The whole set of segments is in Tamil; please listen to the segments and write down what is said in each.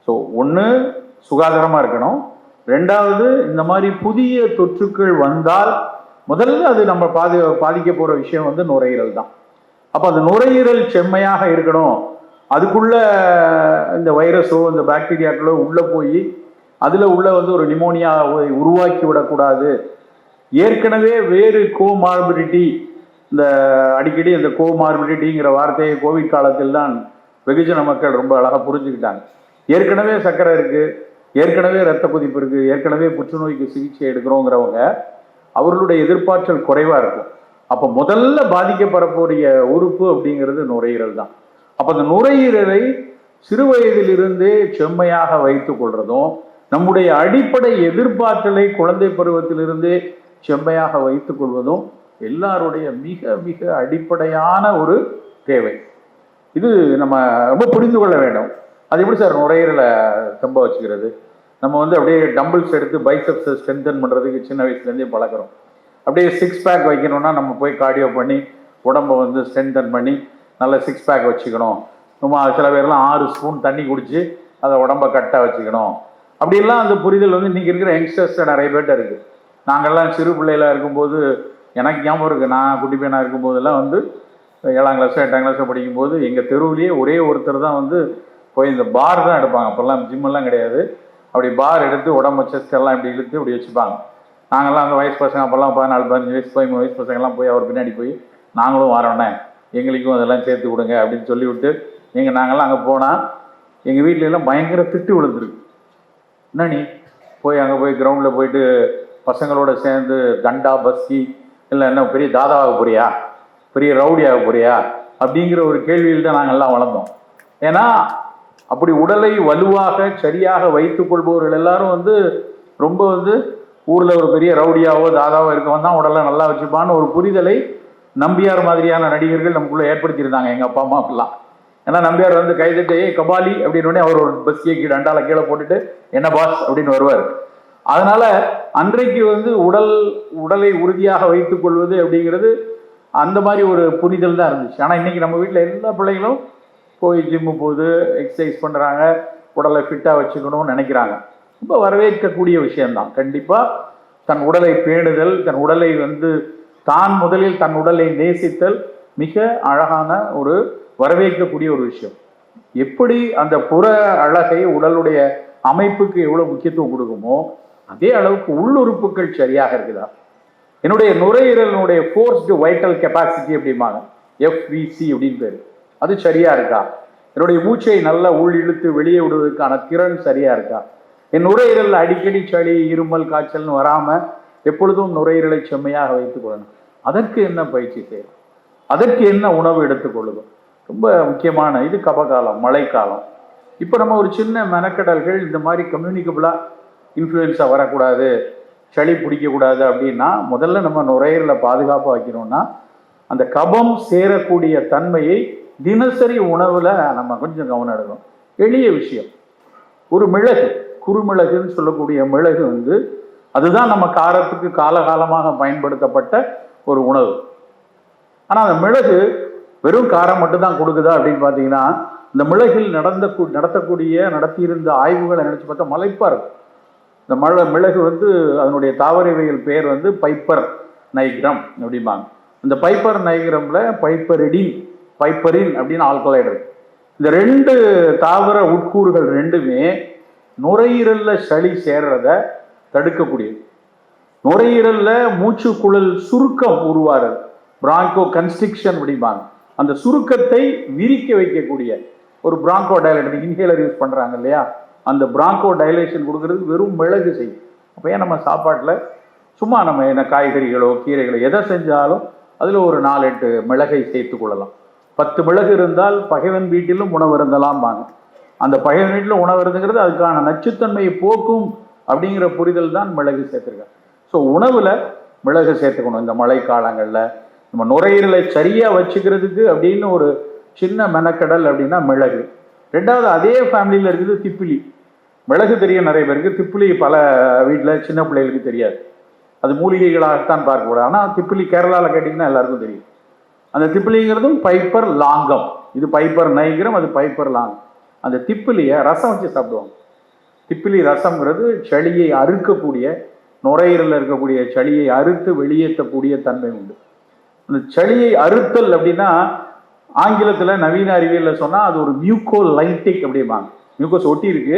ஸோ ஒன்று சுகாதாரமாக இருக்கணும், ரெண்டாவது இந்த மாதிரி புதிய தொற்றுக்கள் வந்தால் முதல்ல அது நம்ம பாதிக்க போகிற விஷயம் வந்து நுரையீரல் தான். அப்போ அந்த நுரையீரல் செம்மையாக இருக்கணும், அதுக்குள்ள இந்த வைரஸோ இந்த பாக்டீரியாக்களோ உள்ளே போய் அதில் உள்ள வந்து ஒரு நிமோனியாவை உருவாக்கி விடக்கூடாது. ஏற்கனவே வேறு கோமார்பிடிட்டி, இந்த அடிக்கடி இந்த கோமார்பிடிட்டிங்கிற வார்த்தையை கோவிட் காலத்தில் தான் வெகுஜன மக்கள் ரொம்ப அழகாக புரிஞ்சுக்கிட்டாங்க. ஏற்கனவே சர்க்கரை இருக்குது, ஏற்கனவே ரத்த கொதிப்பு இருக்குது, ஏற்கனவே புற்றுநோய்க்கு சிகிச்சை எடுக்கிறோங்கிறவங்க அவர்களுடைய எதிர்ப்பாற்றல் குறைவாக இருக்கும். அப்போ முதல்ல பாதிக்கப்படக்கூடிய உறுப்பு அப்படிங்கிறது நுரையீரல் தான். அப்போ அந்த நுரையீரலை சிறு வயதிலிருந்தே செம்மையாக வைத்துக் கொள்றதும், நம்முடைய அடிப்படை எதிர்ப்பாற்றலை குழந்தை பருவத்திலிருந்தே செம்மையாக வைத்துக் கொள்வதும் எல்லாருடைய மிக மிக அடிப்படையான ஒரு தேவை. இது நம்ம ரொம்ப புரிந்து கொள்ள வேண்டும். அது எப்படி சார் நுரையீரலை தெம்ப வச்சுக்கிறது? நம்ம வந்து அப்படியே டம்பிள்ஸ் எடுத்து பைசப்ஸை ஸ்ட்ரென்தன் பண்ணுறதுக்கு சின்ன வயசுலேருந்தே பழக்கிறோம். அப்படியே 6 பேக் வைக்கணும்னா நம்ம போய் கார்டியோ பண்ணி உடம்பை வந்து ஸ்ட்ரென்தன் பண்ணி நல்ல 6 பேக் வச்சுக்கணும். நம்ம சில பேர்லாம் 6 ஸ்பூன் தண்ணி குடித்து அதை உடம்பை கட்டாக வச்சுக்கணும். அப்படிலாம் அந்த புரிதல் வந்து இன்றைக்கி இருக்கிற யங்ஸ்டர்ஸ் நிறைய பேர்ட்ட இருக்குது. நாங்கள்லாம் சிறு பிள்ளைகளாக இருக்கும்போது எனக்கு ஞாபகம் இருக்குது, நான் குட்டி பையனாக இருக்கும்போதெல்லாம் வந்து 7ஆம் கிளாஸோ 8ஆம் கிளாஸோ படிக்கும்போது எங்கள் தெருவிலேயே ஒரே ஒருத்தர் தான் வந்து போய் இந்த பார் தான் எடுப்பாங்க. அப்போல்லாம் ஜிம்மெல்லாம் கிடையாது. அப்படி பார் எடுத்து உடம்பு செஸ்ட் எல்லாம் இப்படி இழுத்து இப்படி வச்சுப்பாங்க. நாங்கள்லாம் அந்த வயசு பசங்க அப்போல்லாம் 14 15 வயசு 13 வயசு பசங்கள்லாம் போய் அவர் பின்னாடி போய் நாங்களும் வரோண்ணே, எங்களுக்கும் அதெல்லாம் சேர்த்து கொடுங்க அப்படின்னு சொல்லிவிட்டு நாங்கள்லாம் அங்கே போனால் எங்கள் வீட்டிலலாம் பயங்கர திட்டு விழுந்துருக்கு. என்ன நீ போய் அங்கே போய் கிரவுண்டில் போயிட்டு பசங்களோட சேர்ந்து தண்டா பஸ்கி இல்லை என்ன பெரிய தாதாவாக போறியா, பெரிய ரவுடியாக போறியா அப்படிங்கிற ஒரு கேள்வியில் தான் நாங்கள்லாம் வளர்ந்தோம். ஏன்னா அப்படி உடலை வலுவாக சரியாக வைத்துக் கொள்பவர்கள் எல்லாரும் வந்து ரொம்ப வந்து ஊரில் ஒரு பெரிய ரவுடியாவோ தாதாவோ இருக்கவன் தான் உடலை நல்லா வச்சுப்பான்னு ஒரு புரிதலை நம்பியார் மாதிரியான நடிகர்கள் நமக்குள்ளே ஏற்படுத்தியிருந்தாங்க எங்கள் அப்பா அம்மாக்கெல்லாம். ஏன்னா நம்பியார் வந்து கைதட்டு கபாலி அப்படின்னு அவர் ஒரு பஸ்ஸியை அண்டால கீழே போட்டுட்டு என்ன பாஸ் அப்படின்னு வருவார். அதனால அன்றைக்கு வந்து உடலை உறுதியாக வைத்துக் கொள்வது அப்படிங்கிறது அந்த மாதிரி ஒரு புரிதல் தான் இருந்துச்சு. ஆனால் இன்னைக்கு நம்ம வீட்டில் எல்லா பிள்ளைகளும் போய் ஜிம்மு போகுது, எக்ஸசைஸ் பண்ணுறாங்க, உடலை ஃபிட்டாக வச்சுக்கணும்னு நினைக்கிறாங்க. ரொம்ப வரவேற்கக்கூடிய விஷயம்தான். கண்டிப்பாக தன் உடலை பேணுதல், தன் உடலை வந்து தான் முதலில் தன் உடலை நேசித்தல் மிக அழகான ஒரு வரவேற்கக்கூடிய ஒரு விஷயம். எப்படி அந்த புற அழகை உடலுடைய அமைப்புக்கு எவ்வளோ முக்கியத்துவம் கொடுக்குமோ அதே அளவுக்கு உள்ளுறுப்புகள் சரியாக இருக்குதா? என்னுடைய நுரையீரலினுடைய ஃபோர்ஸ்டு வைட்டல் கெப்பாசிட்டி அப்படிம்பாங்க, FVC அப்படின்னு பேர், அது சரியா இருக்கா? என்னுடைய மூச்சை நல்லா உள் இழுத்து வெளியே விடுவதற்கான திறன் சரியா இருக்கா? என் நுரையீரல் அடிக்கடி சளி இருமல் காய்ச்சல்னு வராமல் எப்பொழுதும் நுரையீரலை செம்மையாக வைத்துக் கொள்ளணும். அதற்கு என்ன பயிற்சி செய்யணும்? அதற்கு என்ன உணவு எடுத்துக்கொள்ளுதோ? ரொம்ப முக்கியமான இது கபகாலம், மழைக்காலம். இப்போ நம்ம ஒரு சின்ன மெனக்கடல்கள் இந்த மாதிரி கம்யூனிகபிளாக இன்ஃப்ளூயன்ஸா வரக்கூடாது, சளி பிடிக்கக்கூடாது அப்படின்னா முதல்ல நம்ம நுரையீரலை பாதுகாப்பாக வைக்கணும்னா அந்த கபம் சேரக்கூடிய தன்மையை தினசரி உணவில் நம்ம கொஞ்சம் கவனம் எடுக்கணும். எளிய விஷயம், ஒரு மிளகு, குறுமிளகுன்னு சொல்லக்கூடிய மிளகு வந்து அதுதான் நம்ம காரத்துக்கு காலகாலமாக பயன்படுத்தப்பட்ட ஒரு உணவு. ஆனால் அந்த மிளகு வெறும் காரம் மட்டும்தான் கொடுக்குதா அப்படின்னு பார்த்தீங்கன்னா, இந்த மிளகில் நடத்தியிருந்த ஆய்வுகளை நினச்சி பார்த்தா மலைப்பாக இருக்கும். இந்த மிளகு வந்து அதனுடைய தாவரவியல் பேர் வந்து பைப்பர் நைக்ரம் அப்படிம்பாங்க. இந்த பைப்பர் நைக்ரமில் பைப்பரின் அப்படின்னு ஆல்கலைடு இருக்கு. இந்த 2 தாவர உட்கூறுகள் ரெண்டுமே நுரையீரலில் சளி சேர்றத தடுக்கக்கூடியது. நுரையீரலில் மூச்சுக்குழல் சுருக்கம் உருவாகிறது, பிராங்கோ கன்ஸ்ட்ரிக்ஷன் அப்படிம்பாங்க. அந்த சுருக்கத்தை விரிக்க வைக்கக்கூடிய ஒரு பிராங்கோ டைலேட்டர், இன்ஹேலர் யூஸ் பண்ணுறாங்க இல்லையா, அந்த பிராங்கோ டைலேஷன் கொடுக்கறதுக்கு வெறும் மிளகு செய்யும். அப்போ ஏன் நம்ம சாப்பாட்டில் சும்மா நம்ம என்ன காய்கறிகளோ கீரைகளோ எதை செஞ்சாலும் அதில் ஒரு 4-8 மிளகை சேர்த்து கொள்ளலாம். 10 மிளகு இருந்தால் பகைவன் வீட்டிலும் உணவு இருந்தலாம்பாங்க. அந்த பகைவன் வீட்டில் உணவு இருந்துங்கிறது அதுக்கான நச்சுத்தன்மையை போக்கும் அப்படிங்கிற புரிதல் தான் மிளகு சேர்த்துருக்காங்க. ஸோ உணவில் மிளகு சேர்த்துக்கணும். இந்த மழை காலங்களில் நம்ம நுரையீரலை சரியாக வச்சுக்கிறதுக்கு அப்படின்னு ஒரு சின்ன மெனக்கடல் அப்படின்னா மிளகு. ரெண்டாவது அதே ஃபேமிலியில் இருக்குது திப்பிலி. மிளகு தெரியும் நிறைய பேருக்கு, திப்பிலி பல வீட்டில் சின்ன பிள்ளைகளுக்கு தெரியாது. அது மூலிகைகளாகத்தான் பார்க்கக்கூடாது. ஆனால் திப்பிலி கேரளாவில் கேட்டிங்கன்னா எல்லாருக்கும் தெரியும். அந்த திப்பிலிங்கிறதும் பைப்பர் லாங்கம். இது பைப்பர் நைகிரம், அது பைப்பர் லாங்கம். அந்த திப்பிலியை ரசம் வச்சு சாப்பிடுவாங்க. திப்பிலி ரசம்ங்கிறது சளியை அறுக்கக்கூடிய, நுரையீரலில் இருக்கக்கூடிய சளியை அறுத்து வெளியேற்றக்கூடிய தன்மை உண்டு. அந்த சளியை அறுத்தல் அப்படின்னா ஆங்கிலத்தில் நவீன அறிவியலில் சொன்னால் அது ஒரு மியூகோலைட்டிக் அப்படிம்பாங்க. மியூக்கஸ் ஒட்டி இருக்கு,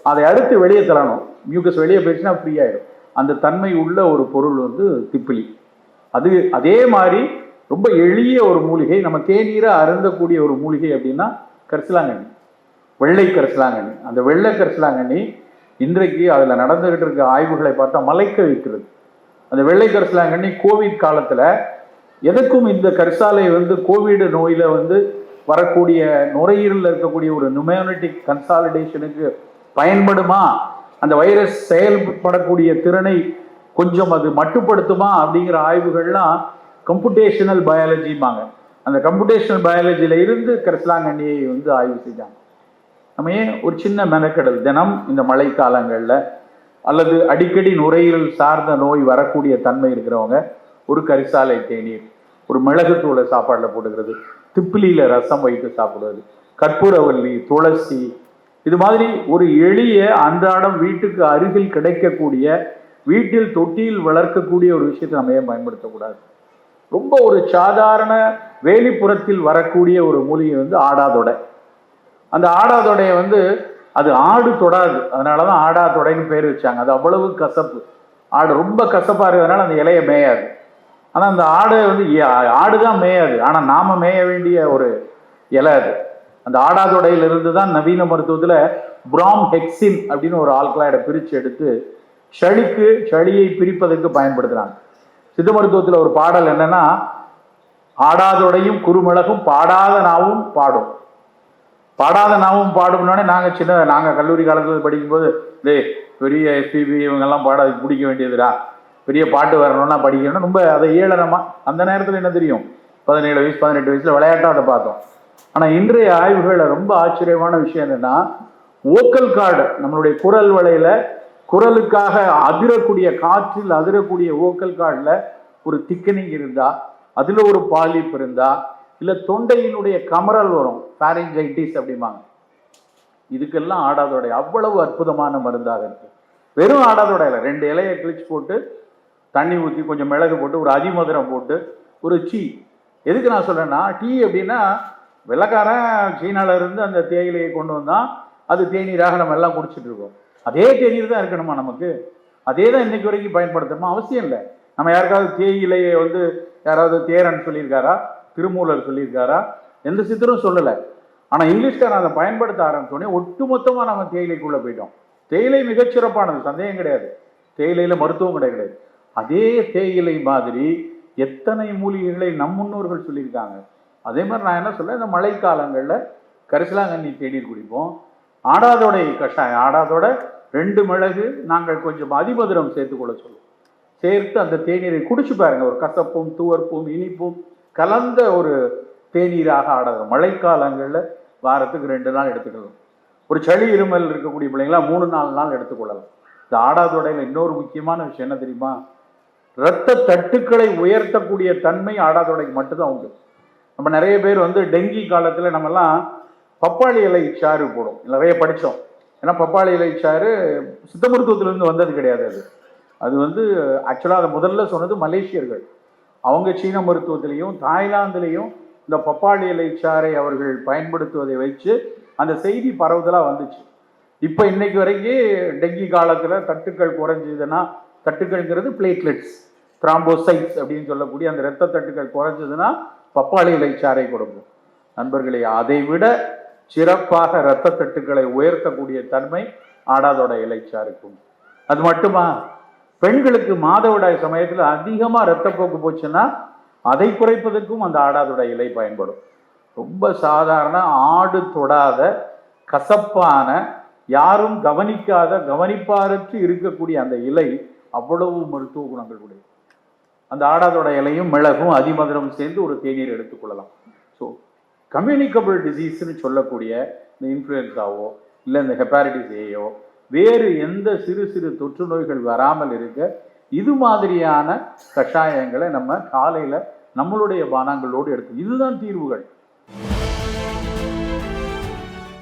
அதை அறுத்து வெளியே தரணும். மியூக்கஸ் வெளியே போயிடுச்சுன்னா ஃப்ரீ ஆகிடும். அந்த தன்மை உள்ள ஒரு பொருள் வந்து திப்பிலி. அதே மாதிரி ரொம்ப எளிய ஒரு மூலிகை, நம்ம தேநீரை அருந்தக்கூடிய ஒரு மூலிகை அப்படின்னா கரிசலாங்கண்ணி, வெள்ளை கரிசலாங்கண்ணி. அந்த வெள்ளை கரிசலாங்கண்ணி இன்றைக்கு அதில் நடந்துகிட்டு இருக்க ஆய்வுகளை பார்த்தா மலைக்க வைக்கிறது. அந்த வெள்ளை கரிசலாங்கண்ணி கோவிட் காலத்தில் எதுக்கும் இந்த கரிசாலை வந்து கோவிட் நோயில் வந்து வரக்கூடிய நுரையீரலில் இருக்கக்கூடிய ஒரு நியூமோனிட்டிக் கன்சாலிடேஷனுக்கு பயன்படுமா, அந்த வைரஸ் செயல்படக்கூடிய திறனை கொஞ்சம் அது மட்டுப்படுத்துமா அப்படிங்கிற ஆய்வுகள்லாம் கம்ப்யூட்டேஷனல் பயாலஜிம்பாங்க. அந்த கம்ப்யூட்டேஷனல் பயாலஜியில் இருந்து கரிசலாங்கண்ணியை வந்து ஆய்வு செஞ்சாங்க. நம்ம ஏன் ஒரு சின்ன மெனக்கெடல், தினம் இந்த மழை காலங்களில் அல்லது அடிக்கடி நுரையீரல் சார்ந்த நோய் வரக்கூடிய தன்மை இருக்கிறவங்க ஒரு கரிசாலை தேநீர், ஒரு மிளகுத்தூளை சாப்பாட்டில் போட்டுக்கிறது, திப்பிலியில் ரசம் வைத்து சாப்பிடுவது, கற்பூரவல்லி, துளசி, இது மாதிரி ஒரு எளிய அன்றாடம் வீட்டுக்கு அருகில் கிடைக்கக்கூடிய, வீட்டில் தொட்டியில் வளர்க்கக்கூடிய ஒரு விஷயத்தை நம்ம ஏன் பயன்படுத்தக்கூடாது? ரொம்ப ஒரு சாதாரண வேலிப்புறத்தில் வரக்கூடிய ஒரு மூலிகை வந்து ஆடாதொடை. அந்த ஆடாதொடையை வந்து அது ஆடு தொடாது, அதனால தான் ஆடாதொடைன்னு பேர் வச்சாங்க. அது அவ்வளவு கசப்பு. ஆடு ரொம்ப கசப்பாக இருக்கிறதுனால அந்த இலையை மேயாது. ஆனால் அந்த ஆடை வந்து ஆடு தான் மேயாது, ஆனால் நாம் மேய வேண்டிய ஒரு இலை அது. அந்த ஆடாதொடையிலிருந்து தான் நவீன மருத்துவத்தில் பிராம் ஹெக்சின் அப்படின்னு ஒரு ஆல்கலாய்டை பிரித்து எடுத்து சளியை பிரிப்பதற்கு பயன்படுத்துகிறாங்க. சித்த மருத்துவத்தில் ஒரு பாடல் என்னன்னா, ஆடாதொடையும் குறுமிளகும் பாடாத நாவும் பாடும். பாடாத நாவும் பாடும்னோடனே நாங்கள் கல்லூரி காலத்தில் படிக்கும்போது பெரிய எஸ்பிபி இவங்கெல்லாம் பாட பிடிக்க வேண்டியதுடா, பெரிய பாட்டு வரணும்னா படிக்கணும், ரொம்ப அதை ஏளனமா. அந்த நேரத்தில் என்ன தெரியும், 17 வயசு 18 வயசுல விளையாட்டாக அதை பார்த்தோம். ஆனால் இன்றைய ஆய்வுகளில் ரொம்ப ஆச்சரியமான விஷயம் என்னன்னா, வோக்கல் கார்டு, நம்மளுடைய குரல் வளையில குரலுக்காக அதிரக்கூடிய, காற்றில் அதிரக்கூடிய வோக்கல் கார்டில் ஒரு திக்கனிங் இருந்தா, அதில் ஒரு பாலிப் இருந்தா, இல்லை தொண்டையினுடைய கமரல் வரும், பாரிஞ்சைட்டிஸ் அப்படிம்பாங்க, இதுக்கெல்லாம் ஆடாதொடை அவ்வளவு அற்புதமான மருந்தாக இருக்கு. வெறும் ஆடாதொடையில் 2 இலையை கிழிச்சு போட்டு தண்ணி ஊற்றி கொஞ்சம் மிளகு போட்டு ஒரு அதிமதுரம் போட்டு ஒரு டீ. எதுக்கு நான் சொல்றேன்னா, டீ அப்படின்னா வெள்ளைக்காரன் சீனால இருந்து அந்த தேயிலையை கொண்டு வந்தான், அது தேநீராக நம்ம எல்லாம் குடிச்சிட்டு இருக்கோம். அதே தேநீர் தான் இருக்கணுமா நமக்கு? அதே தான் இன்னைக்கு வரைக்கும் பயன்படுத்தணுமா? அவசியம் இல்லை. நம்ம யாருக்காவது தேயிலையை வந்து யாராவது தேரன் சொல்லியிருக்காரா, திருமூலர் சொல்லியிருக்காரா? எந்த சித்தரும் சொல்லலை. ஆனால் இங்கிலீஷ்காரன் அதை பயன்படுத்த ஆரம்பிச்சோடனே ஒட்டுமொத்தமாக நம்ம தேயிலைக்குள்ளே போயிட்டோம். தேயிலை மிகச்சிறப்பானது, சந்தேகம் கிடையாது. தேயிலையில் மருத்துவம் கிடையாது. அதே தேயிலை மாதிரி எத்தனை மூலிகைகளை நம் முன்னோர்கள் சொல்லியிருக்காங்க. அதே மாதிரி நான் என்ன சொல்ல, இந்த மழை காலங்களில் கரிசலாங்கண்ணி தேநீர் குடிப்போம், ஆடாதொடை கஷாயம், ஆடாதொடை 2 மிளகு, நாங்கள் கொஞ்சம் அதிமதுரம் சேர்த்துக்கொள்ள சொல்லுவோம். சேர்த்து அந்த தேநீரை குடிச்சு பாருங்க, ஒரு கசப்பும் துவர்ப்பும் இனிப்பும் கலந்த ஒரு தேநீராக ஆடாதொடை. மழைக்காலங்களில் வாரத்துக்கு 2 நாள் எடுத்துக்கலாம். ஒரு சளி இருமல் இருக்கக்கூடிய பிள்ளைங்களா 3-4 நாள் எடுத்துக்கொள்ளலாம். இந்த ஆடாதொடையில் இன்னொரு முக்கியமான விஷயம் என்ன தெரியுமா? இரத்த தட்டுக்களை உயர்த்தக்கூடிய தன்மை ஆடாதொடைக்கு மட்டும்தான் உண்டு. நம்ம நிறைய பேர் வந்து டெங்கி காலத்தில் நம்மெல்லாம் பப்பாளி இலை சாறு போடும், நிறைய படித்தோம். ஏன்னா பப்பாளி இலை சாறு சித்த மருத்துவத்திலிருந்து வந்தது கிடையாது. அது வந்து ஆக்சுவலாக அதை முதல்ல சொன்னது மலேசியர்கள். அவங்க சீன மருத்துவத்திலையும் தாய்லாந்துலேயும் இந்த பப்பாளி இலை சாறை அவர்கள் பயன்படுத்துவதை வச்சு அந்த செய்தி பரவுதலாக வந்துச்சு. இப்போ இன்னைக்கு வரைக்கும் டெங்கி காலத்தில் தட்டுக்கள் குறைஞ்சதுன்னா, தட்டுக்கள்ங்கிறது பிளேட்லெட்ஸ், த்ராம்போசைட்ஸ் அப்படின்னு சொல்லக்கூடிய அந்த இரத்த தட்டுக்கள் குறைஞ்சதுன்னா பப்பாளி இலை சாறை கொடுக்கும். நண்பர்களே, அதை விட சிறப்பாக இரத்த தட்டுக்களை உயர்த்தக்கூடிய தன்மை ஆடாதொடை இலைச்சாருக்கும். அது மட்டுமா, பெண்களுக்கு மாதவிடாய் சமயத்தில் அதிகமாக இரத்தப்போக்கு போச்சுன்னா அதை குறைப்பதற்கும் அந்த ஆடாதொடை இலை பயன்படும். ரொம்ப சாதாரண, ஆடு தொடாத, கசப்பான, யாரும் கவனிக்காத, கவனிப்பாரற்று இருக்கக்கூடிய அந்த இலை அவ்வளவு மருத்துவ குணங்கள் உடையது. அந்த ஆடாதொடை இலையும் மிளகும் அதிமதுரம் சேர்ந்து ஒரு தேநீர் எடுத்துக்கொள்ளலாம். ஸோ கம்யூனிகபிள் டிசீஸ்ன்னு சொல்லக்கூடிய இந்த இன்ஃப்ளூயன்ஸாவோ இல்லை இந்த ஹெப்பாரிட்டிஸ் ஏயோ வேறு எந்த சிறு சிறு தொற்று நோய்கள் வராமல் இருக்க இது மாதிரியான கஷாயங்களை நம்ம காலையில் நம்மளுடைய பானங்களோடு இதுதான் தீர்வுகள்.